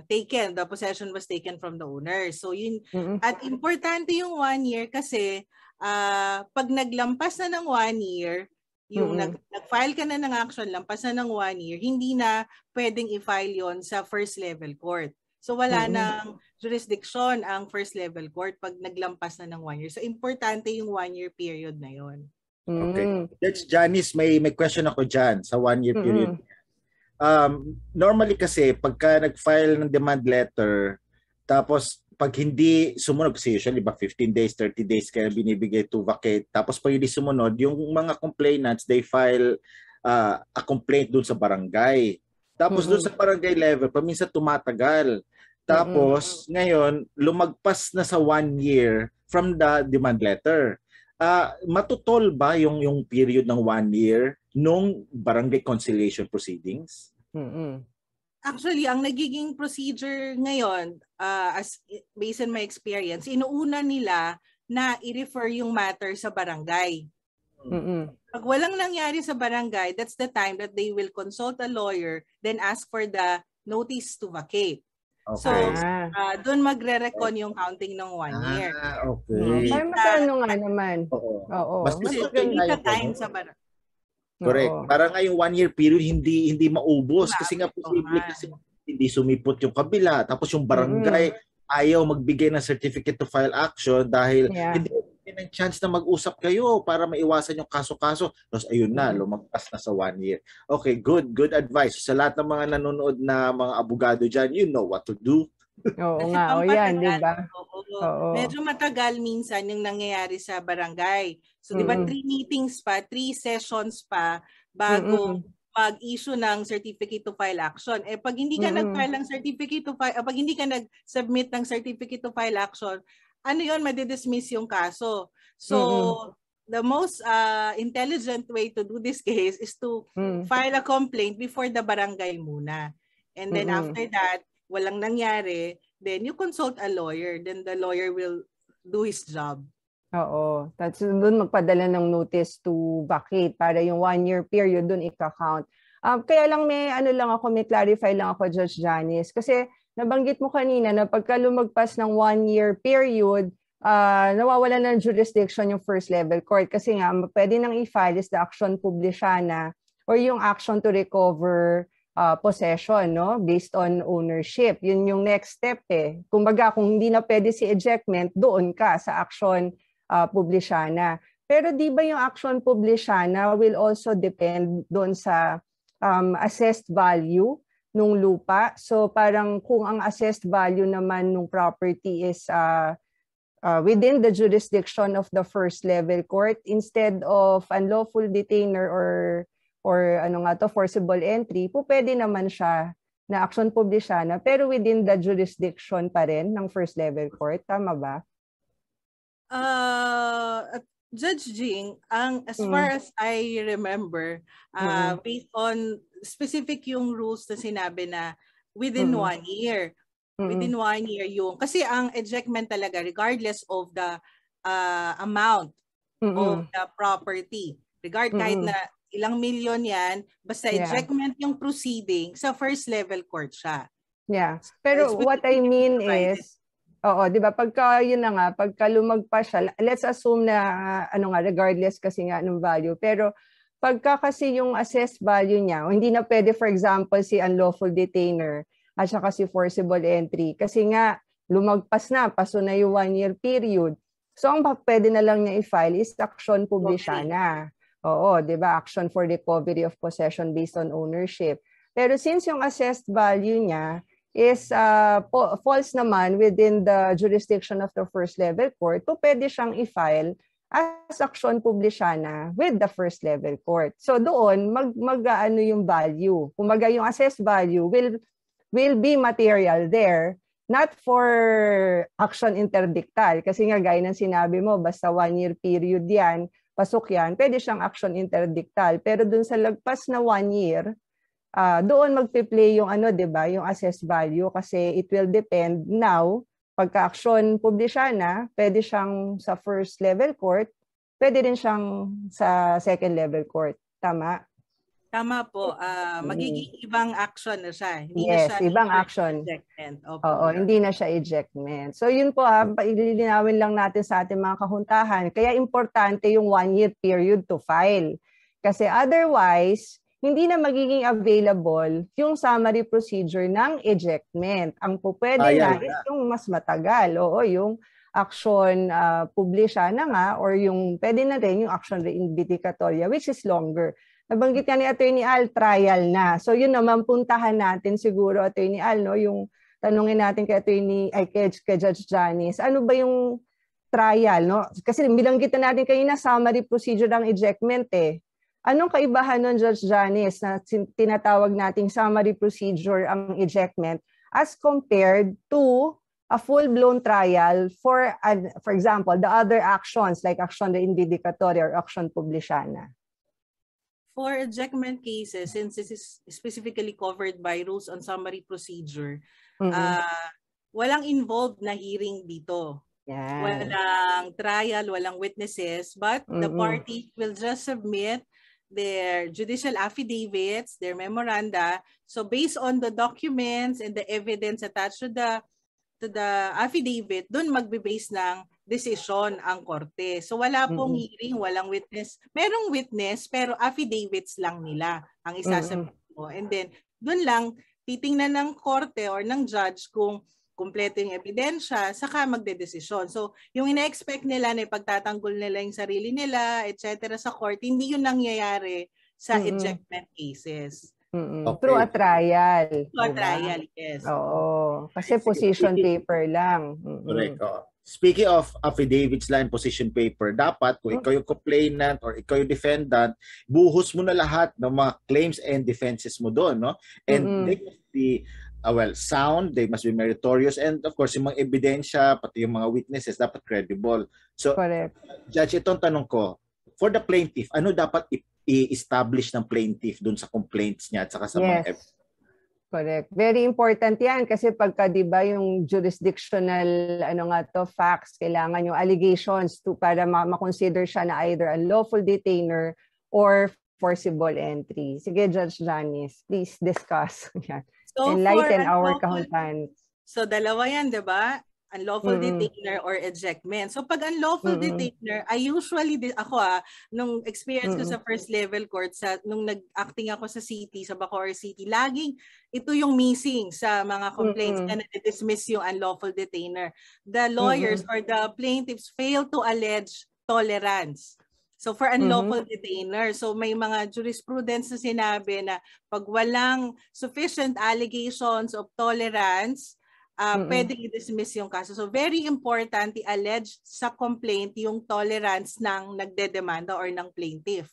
taken, the possession was taken from the owners. So yun, at importante yung 1 year kasi pag naglampas na ng 1 year, yung nag-file ka na ng action, lampas na ng 1 year, hindi na pwedeng i-file yon sa first level court. So wala nang jurisdiction ang first level court pag naglampas na ng 1 year. So importante yung 1 year period na yon. Okay. That's Janice, may question ako dyan sa 1 year period. Normally kasi pagka nag-file ng demand letter, tapos pag hindi sumunod, kasi usually 15 days, 30 days kaya binibigay to vacate. Tapos pag hindi sumunod, yung mga complainants, they file a complaint dun sa barangay. Tapos doon sa barangay level, paminsan tumatagal. Tapos, ngayon, lumagpas na sa 1 year from the demand letter. Matutol ba yung period ng 1 year nung barangay conciliation proceedings? Actually, ang nagiging procedure ngayon, based on my experience, inuuna nila na i-refer yung matter sa barangay. Pag walang nangyari sa barangay, that's the time that they will consult a lawyer, then ask for the notice to vacate. Okay. So, doon magre-recon yung counting ng 1 year. Okay. Ay, magkano nga naman? Oo. Mas Hindi ka time sa barangay. Correct. Para nga yung 1 year period hindi maubos kasi nga posible kasi hindi sumipot yung kabila tapos yung barangay ayaw magbigay ng certificate to file action dahil hindi ng chance na mag-usap kayo para maiwasan yung kaso-kaso. Tapos ayun na, lumagpas na sa 1 year. Okay, good advice. Sa lahat ng mga nanonood na mga abogado dyan, you know what to do. Oo nga, yan, di ba? Medyo matagal minsan yung nangyayari sa barangay. So, di ba 3 meetings pa, 3 sessions pa bago mag-issue ng certificate to file action. Pag hindi ka nag-file ng certificate to file, pag hindi ka nag-submit ng certificate to file action, ano yun, madidismiss yung kaso. So, the most intelligent way to do this case is to file a complaint before the barangay muna. And then after that, walang nangyari, then you consult a lawyer. Then the lawyer will do his job. Oo. Tapos doon magpadala ng notice to vacate para yung 1 year period doon ika-count. Kaya lang may clarify lang ako, Judge Janice. Kasi nabanggit mo kanina na pagka lumagpas ng 1 year period, nawawala ng jurisdiction yung first level court. Kasi nga, pwede nang i-file is the action publicana or yung action to recover possession, no? Based on ownership. Yun yung next step eh. Kumbaga, kung hindi na pwede si ejectment, doon ka sa action publicana. Pero di ba yung action publicana will also depend doon sa assessed value nung lupa? So parang kung ang assessed value naman nung property is within the jurisdiction of the first level court, instead of unlawful detainer or forcible entry, pwede naman siya na action publicana pero within the jurisdiction pa rin ng first level court. Tama ba? Judge Jing, as far as I remember, based on specific yung rules na sinabi na within 1 year. Within 1 year yung, kasi ang ejectment talaga regardless of the amount of the property. Kahit na ilang milyon yan, basta ejectment yung proceeding, sa first level court siya. Yeah. Pero what I mean is, di ba, pagka lumagpas siya, let's assume na, regardless kasi nga ng value, pero pagka kasi yung assessed value niya, hindi na pwede, for example, si unlawful detainer at saka si forcible entry, kasi nga, lumagpas na, paso na yung 1 year period. So, ang pwede na lang niya i-file is action publicana. Di ba, action for recovery of possession based on ownership. Pero since yung assessed value niya is falls naman within the jurisdiction of the first level court, pwede siyang i-file as action publicana with the first level court. So doon mag-ano yung value. Kumaga yung assessed value will be material there, not for action interdictal. Kasi nga gaya ng sinabi mo, basta 1 year period yan, pasok yan, pwede siyang action interdictal. Pero doon sa lagpas na 1 year, doon magpe-play yung yung assessed value kasi it will depend now, pagka-action publicana, pwede siyang sa first level court, pwede din siyang sa second level court. Tama? Tama po. Magiging ibang action na siya. Hindi yes, na siya ibang action. Hindi na siya ejectment. So yun po, ililinawin lang natin sa ating mga kahuntahan. Kaya importante yung 1 year period to file. Kasi otherwise, hindi na magiging available yung summary procedure ng ejectment. Ang pwede na is yung mas matagal. Yung action publicana nga or yung pwede na rin yung action reivindicatoria which is longer. Nabanggit ka ni Attorney Al, trial na. So yun naman puntahan natin siguro, Attorney Al, no? Yung tanungin natin kay Judge Janice, ano ba yung trial? No? Kasi bilanggit na natin kanina summary procedure ng ejectment eh. Anong kaibahan nun, Judge Janice, na tinatawag nating summary procedure ang ejectment as compared to a full-blown trial for example, the other actions like action reivindicatoria or action publicana? For ejectment cases, since this is specifically covered by rules on summary procedure, walang involved na hearing dito. Yeah. Walang trial, walang witnesses, but the party will just submit their judicial affidavits, their memoranda. So based on the documents and the evidence attached to the affidavit, dun magbe-base ng decision ang korte. So wala pong hearing, walang witness. Merong witness pero affidavits lang nila ang isasubmit mo. And then dun lang titingnan ng korte or ng judge kung kumpleto yung ebidensya, saka magdedesisyon. So, yung ina-expect nila na ipagtatanggol nila yung sarili nila, etc. sa court, hindi yun nangyayari sa ejectment cases. Okay. Through a trial. Through a trial, yes. Oo. Kasi position paper lang. Correct. Speaking of affidavits lang and position paper, dapat kung ikaw yung complainant or ikaw yung defendant, buhos mo na lahat ng mga claims and defenses mo doon, no? And they must be sound, they must be meritorious, and of course, yung mga ebidensya, pati yung mga witnesses, dapat credible. So, correct. Judge, itong tanong ko, for the plaintiff, ano dapat i-establish ng plaintiff dun sa complaints niya at saka sa mga evidence? Correct. Very important yan kasi pagka, di ba, yung jurisdictional, facts, kailangan yung allegations para ma-consider siya na either unlawful detainer or forcible entry. Sige, Judge Janice, please discuss. So enlighten our kahuntahan. So dalawa yan, di ba? Unlawful detainer or ejectment. So pag unlawful detainer, I usually, nung experience ko sa first level court, nung nag-acting ako sa city, sa Bacoor City, laging ito yung missing sa mga complaints na na-dismiss yung unlawful detainer. The lawyers or the plaintiffs fail to allege tolerance. So for unlawful detainer, so may mga jurisprudence na sinabi na pag walang sufficient allegations of tolerance, pwede i-dismiss yung kaso. So very important i-allege sa complaint yung tolerance ng nagdedemanda or ng plaintiff.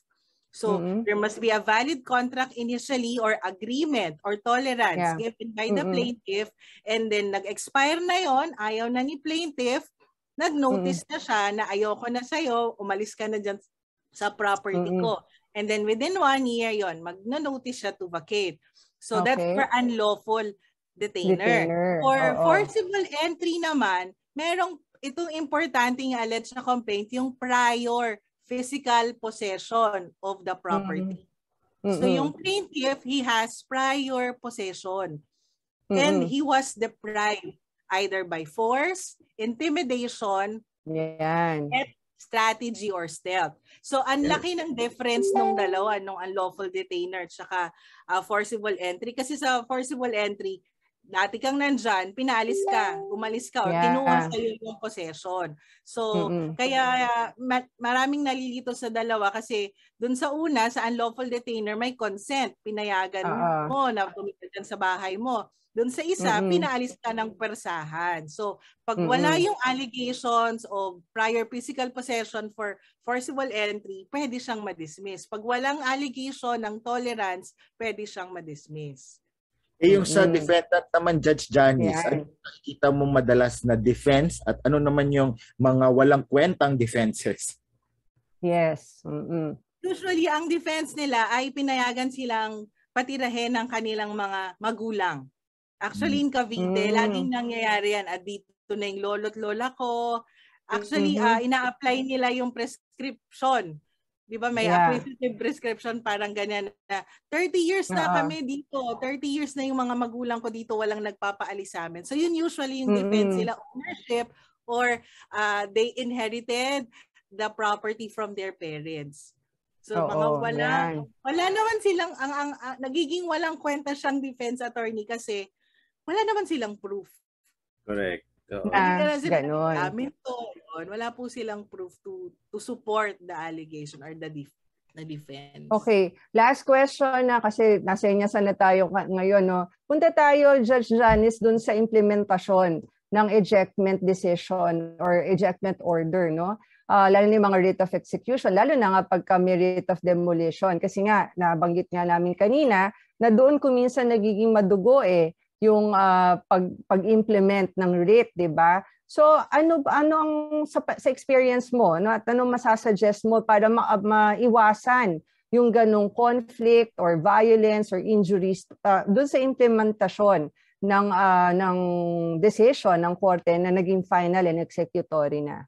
So there must be a valid contract initially or agreement or tolerance given by the plaintiff, and then nag-expire na yon, ayaw na ni plaintiff, nag-notice na siya na ayoko na sa'yo, umalis ka na dyan sa property ko. And then within 1 year yon, mag-notice siya to vacate. So that's for unlawful detainer. For forcible entry naman, merong itong importanteng allege na complaint, yung prior physical possession of the property. So yung plaintiff, he has prior possession. And he was deprived either by force, intimidation, strategy, or stealth. So ang laki ng difference nung dalawa, nung unlawful detainer at saka forcible entry. Kasi sa forcible entry, dati kang nandyan, pinaalis ka, umalis ka, o kinuha sa'yo yung possession. So, kaya maraming nalilito sa dalawa kasi dun sa una, sa unlawful detainer, may consent. Pinayagan mo na pumunta dyan sa bahay mo. Dun sa isa, pinaalis ka ng persahan. So, pag wala yung allegations of prior physical possession for forcible entry, pwede siyang ma-dismiss. Pag walang allegation ng tolerance, pwede siyang ma-dismiss. Yung sa defendant naman, Judge Janice, ano nakikita mo madalas na defense at ano naman yung mga walang kwentang defenses? Yes. Usually, ang defense nila ay pinayagan silang patirahin ng kanilang mga magulang. Actually, in Cavite, laging nangyayari yan. At dito na yung lolo't lola ko. Actually, ina-apply nila yung prescription. Di ba? May acquisitive prescription, parang ganyan na 30 years na kami dito. 30 years na yung mga magulang ko dito, walang nagpapaalis sa amin. So yun usually yung defense nila, ownership, or they inherited the property from their parents. So mga wala naman silang, nagiging walang kwenta siyang defense attorney kasi wala naman silang proof. Correct. Wala po silang proof to support the allegation or the defense. Okay. Last question na kasi nasa inyo sana tayo ngayon. No? Punta tayo, Judge Janice, dun sa implementasyon ng ejectment decision or ejectment order. No? Lalo na yung mga writ of execution, lalo na nga pagka may writ of demolition. Kasi nga, nabanggit nga namin kanina na doon kuminsan nagiging madugo yung pag-implement ng writ, 'di ba? So ano ang sa experience mo, no? At ano masasuggest mo para maiwasan yung ganong conflict or violence or injuries doon sa implementasyon ng decision ng korte na naging final and executory na?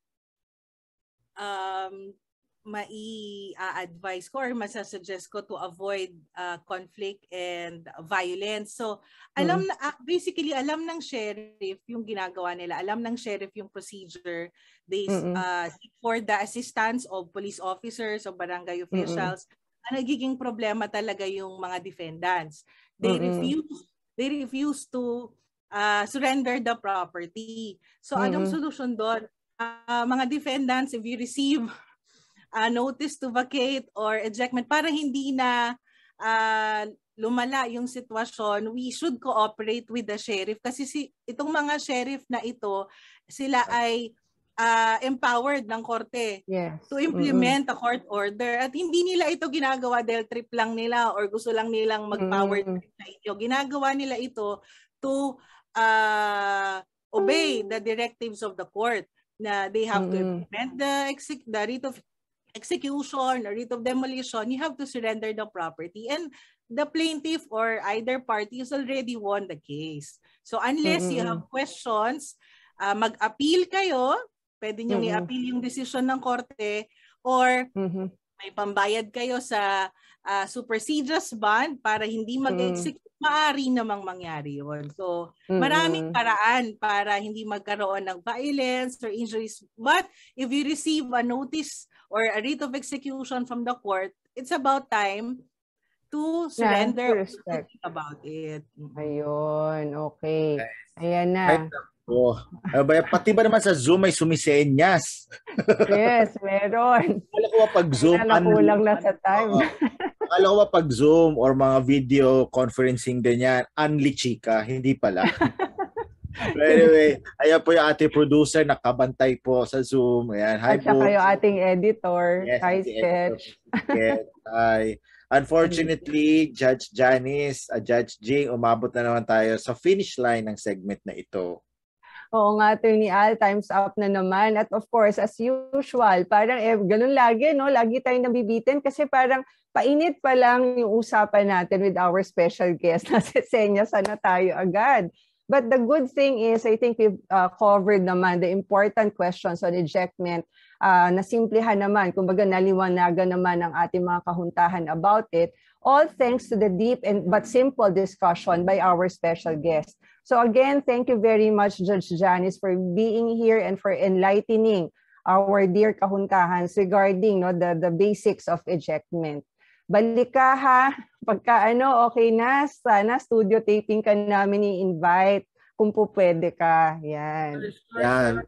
Mai-advise ko or masasuggest ko to avoid conflict and violence. So, basically, alam ng sheriff yung ginagawa nila. Alam ng sheriff yung procedure. They seek for the assistance of police officers o barangay officials. Ang nagiging problema talaga yung mga defendants. They refuse to surrender the property. So, anong solusyon doon? Mga defendants, if you receive notice to vacate or ejectment, para hindi na lumala yung sitwasyon, we should cooperate with the sheriff kasi itong mga sheriff na ito, sila ay empowered ng korte to implement a court order, at hindi nila ito ginagawa dahil trip lang nila or gusto lang nilang mag-power sa inyo. Ginagawa nila ito to obey the directives of the court na they have to implement the writ of execution or writ of demolition. You have to surrender the property, and the plaintiff or either party has already won the case. So unless you have questions, mag-appeal kayo, pwede nyo i-appeal yung decision ng korte, or may pambayad kayo sa supersedeas bond para hindi mag-execute, maaari namang mangyari yun. So maraming paraan para hindi magkaroon ng violence or injuries. But if you receive a notice or a writ of execution from the court, it's about time to surrender about it. Ayun, okay. Ayan na. Pati ba naman sa Zoom may sumisenyas? Yes, meron. Akala ko pag Zoom, nakulang na sa time. Akala ko pag Zoom or mga video conferencing ganyan, unli chika, hindi pala. Anyway, ayan po yung ating producer, nakabantay po sa Zoom. Ayan, hi po. At saka yung ating editor. Yes, hi, Sketch. Hi. Unfortunately, Judge Janice, Judge Jing, umabot na naman tayo sa finish line ng segment na ito. Oo nga, Attorney Al, time's up na naman. At of course, as usual, parang ganun lagi, no? Lagi tayong nabibitin kasi parang painit pa lang yung usapan natin with our special guest. Nasisenya sana tayo agad. But the good thing is, I think we've covered naman the important questions on ejectment. Nasimplihan naman, kumbaga naliwanagan naman ang ating mga kahuntahan about it, all thanks to the deep but simple discussion by our special guest. So again, thank you very much, Judge Janice, for being here and for enlightening our dear kahuntahans regarding the basics of ejectment. Balik ka ha, pagka okay na, sana studio taping ka namin i-invite kung po pwede ka. Yan. Yan.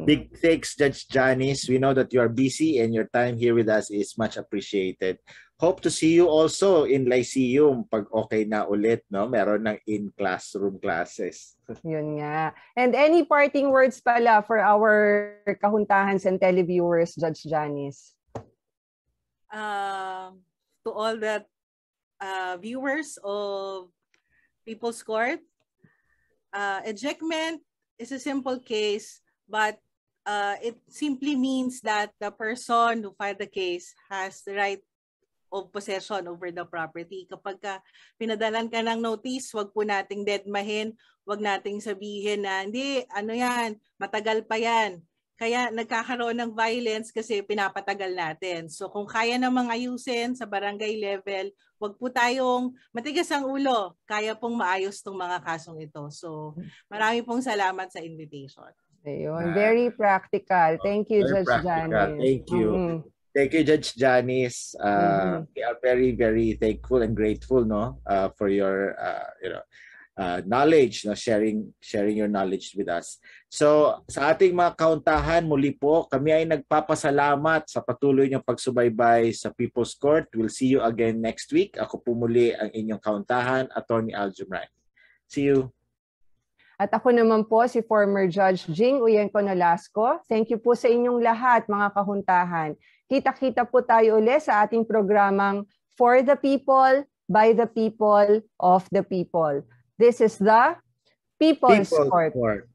Big thanks, Judge Janice. We know that you are busy and your time here with us is much appreciated. Hope to see you also in Lyceum pag okay na ulit, no? Meron ng in-classroom classes. Yun nga. And any parting words pala for our kahuntahans and televiewers, Judge Janice? To all the viewers of People's Court, ejectment is a simple case, but it simply means that the person who filed the case has the right of possession over the property. Kapag pinadalan ka ng notice, wag po nating deadmahin, wag nating sabihin na hindi, yan, matagal pa yan. Kaya nagkakaroon ng violence kasi pinapatagal natin. So kung kaya namang ayusin sa barangay level, wag po tayong matigas ang ulo. Kaya pong maayos tong mga kasong ito. So marami pong salamat sa invitation. Ayun, very practical. Thank you, Judge Janice. Thank you. Thank you, Judge Janice. We are very, very thankful and grateful, for your, knowledge, sharing your knowledge with us. So, sa ating mga kauntahan, muli po, kami ay nagpapasalamat sa patuloy niyong pagsubaybay sa People's Court. We'll see you again next week. Ako po muli ang inyong kauntahan, Attorney Al Jumray. See you. At ako naman po si former Judge Jing Uyenko Nolasco. Thank you po sa inyong lahat, mga kahuntahan. Kita-kita po tayo ulit sa ating programang For the People, By the People, Of the People. This is the People's Court. Court.